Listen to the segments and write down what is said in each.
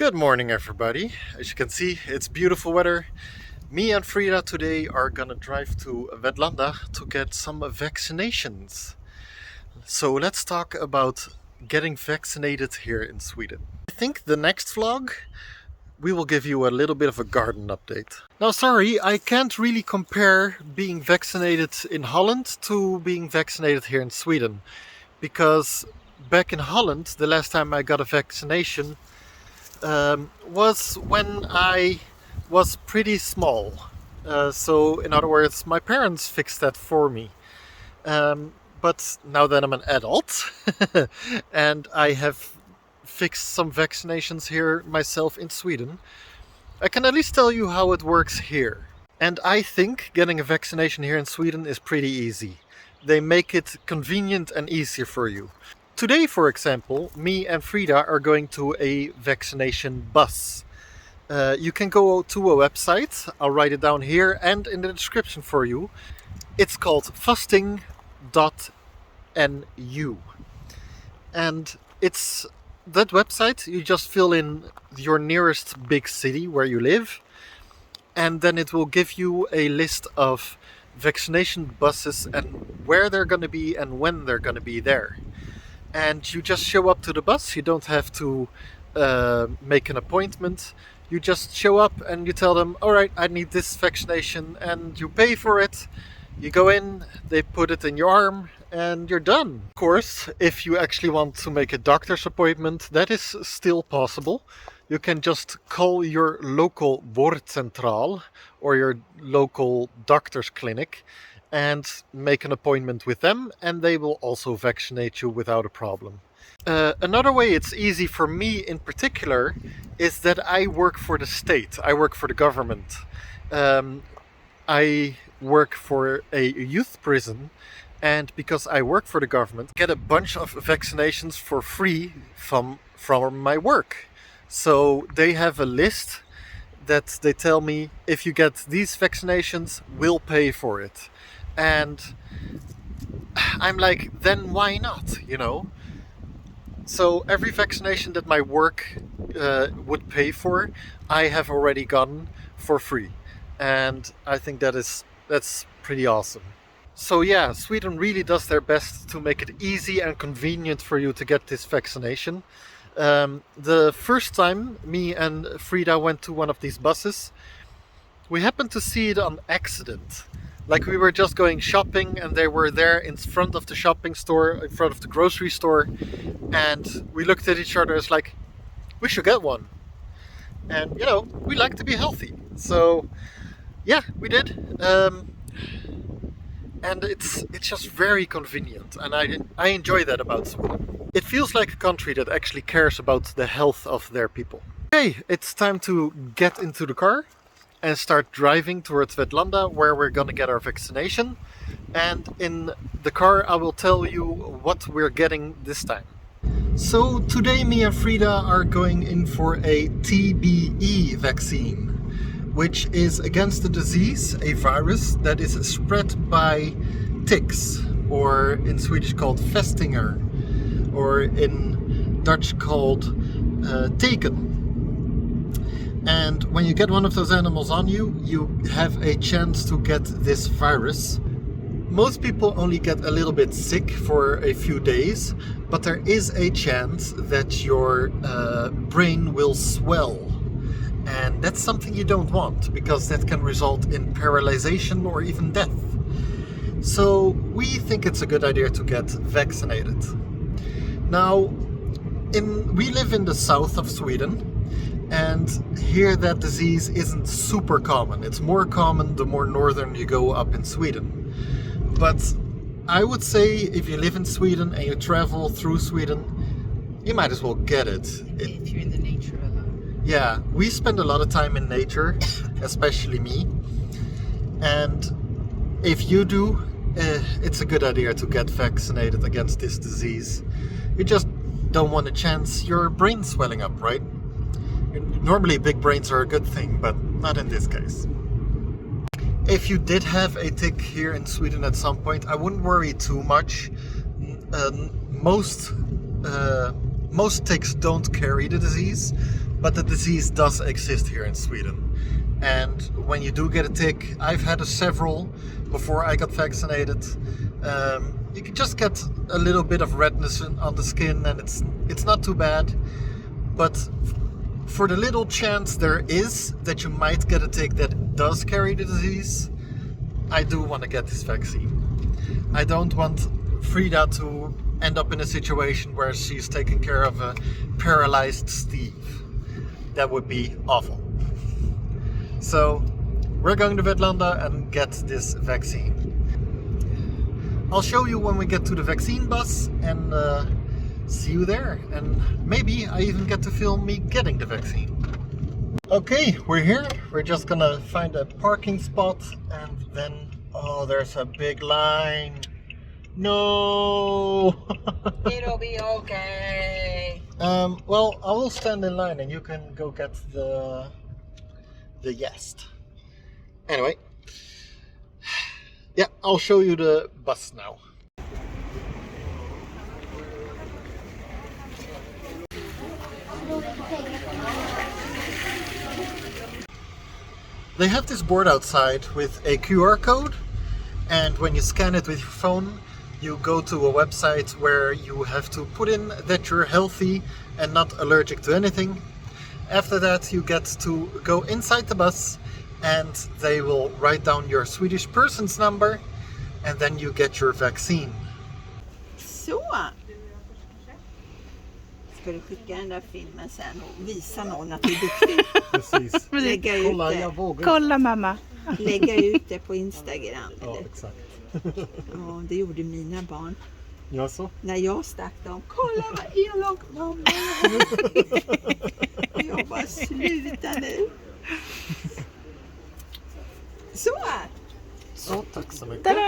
Good morning, everybody. As you can see, it's beautiful weather. Me and Frida today are gonna drive to Vetlanda to get some vaccinations. So let's talk about getting vaccinated here in Sweden. I think the next vlog we will give you a little bit of a garden update. Now, sorry, I can't really compare being vaccinated in Holland to being vaccinated here in Sweden, because back in Holland, the last time I got a vaccination was when I was pretty small. So, in other words, my parents fixed that for me. But now that I'm an adult and I have fixed some vaccinations here myself in Sweden, I can at least tell you how it works here. And I think getting a vaccination here in Sweden is pretty easy. They make it convenient and easier for you. Today, for example, me and Frida are going to a vaccination bus. You can go to a website, I'll write it down here and in the description for you. It's called fasting.nu. And it's that website, you just fill in your nearest big city where you live, and then it will give you a list of vaccination buses and where they're going to be and when they're going to be there. And you just show up to the bus. You don't have to make an appointment. You just show up and you tell them, all right, I need this vaccination, and you pay for it. You go in, they put it in your arm, and you're done. Of course, if you actually want to make a doctor's appointment, that is still possible. You can just call your local vårdcentral or your local doctor's clinic and make an appointment with them, and they will also vaccinate you without a problem. Another way it's easy for me in particular is that I work for the state. I work for the government. I work for a youth prison, and because I work for the government, I get a bunch of vaccinations for free from my work. So they have a list that they tell me, if you get these vaccinations, we'll pay for it. And I'm like, then why not, you know? So every vaccination that my work would pay for, I have already gotten for free. And I think that's pretty awesome. So yeah, Sweden really does their best to make it easy and convenient for you to get this vaccination. The first time me and Frida went to one of these buses, we happened to see it on accident. Like, we were just going shopping and they were there in front of the shopping store, in front of the grocery store, and we looked at each other as like, we should get one. And you know, we like to be healthy, so yeah, we did. And it's just very convenient, and I enjoy that about Sweden. It feels like a country that actually cares about the health of their people. Okay, it's time to get into the car and start driving towards Vetlanda, where we're gonna get our vaccination. And in the car I will tell you what we're getting this time. So today me and Frida are going in for a TBE vaccine, which is against the disease, a virus that is spread by ticks, or in Swedish called fästingar, or in Dutch called teken. And when you get one of those animals on you, you have a chance to get this virus. Most people only get a little bit sick for a few days, but there is a chance that your brain will swell. And that's something you don't want, because that can result in paralyzation or even death. So we think it's a good idea to get vaccinated. Now, we live in the south of Sweden, and here that disease isn't super common. It's more common the more northern you go up in Sweden. But I would say if you live in Sweden and you travel through Sweden, you might as well get it. If you're in the nature a lot. Yeah, we spend a lot of time in nature, especially me. And if you do, it's a good idea to get vaccinated against this disease. You just don't want to chance your brain swelling up, right? Normally big brains are a good thing, but not in this case. If you did have a tick here in Sweden at some point, I wouldn't worry too much. Most ticks don't carry the disease, but the disease does exist here in Sweden. And when you do get a tick, I've had several before I got vaccinated. You can just get a little bit of redness on the skin, and it's not too bad. But for the little chance there is that you might get a tick that does carry the disease, I do want to get this vaccine. I don't want Frida to end up in a situation where she's taking care of a paralyzed Steve. That would be awful. So we're going to Vetlanda and get this vaccine. I'll show you when we get to the vaccine bus and see you there. And maybe I even get to film me getting the vaccine. Okay, we're here. We're just gonna find a parking spot and then... Oh, there's a big line. No! It'll be okay. Well, I will stand in line and you can go get the yest. Anyway, yeah, I'll show you the bus now. They have this board outside with a QR code, and when you scan it with your phone, you go to a website where you have to put in that you're healthy and not allergic to anything. After that, you get to go inside the bus and they will write down your Swedish person's number and then you get your vaccine. Så! Ska du skicka den där filmen sen och visa någon att du är duktig? Precis. Lägga ut Kolla, det. jag vågar. Kolla mamma. Lägga ut det på Instagram. Ja, Eller? exakt. Ja, det gjorde mina barn. Ja, så. När jag stack dem. Kolla vad elak mamma. Jag bara sluta nu. Så! Så, tack så mycket. Tada!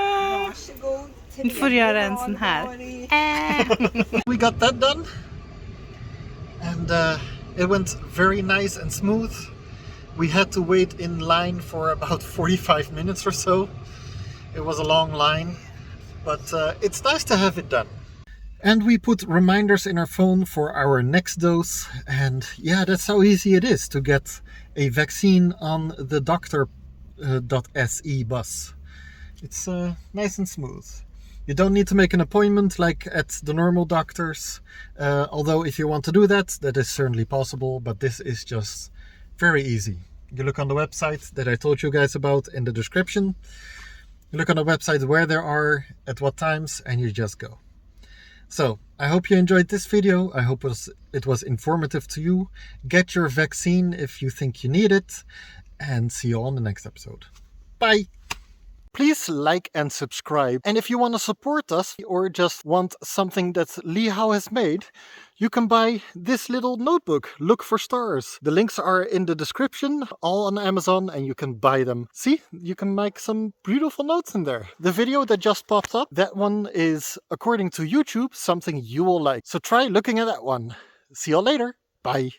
Varsågod. Nu får du göra en sån här. We got that done. And it went very nice and smooth. We had to wait in line for about 45 minutes or so. It was a long line, but it's nice to have it done. And we put reminders in our phone for our next dose. And yeah, that's how easy it is to get a vaccine on the doctor.se bus. It's nice and smooth. You don't need to make an appointment like at the normal doctors. Although if you want to do that, that is certainly possible. But this is just very easy. You look on the website that I told you guys about in the description. You look on the website where there are, at what times, and you just go. So, I hope you enjoyed this video. I hope it was informative to you. Get your vaccine if you think you need it. And see you on the next episode. Bye! Please like and subscribe. And if you want to support us or just want something that Lihao has made, you can buy this little notebook, Look for Stars. The links are in the description, all on Amazon, and you can buy them. See, you can make some beautiful notes in there. The video that just popped up, that one is, according to YouTube, something you will like. So try looking at that one. See you all later. Bye.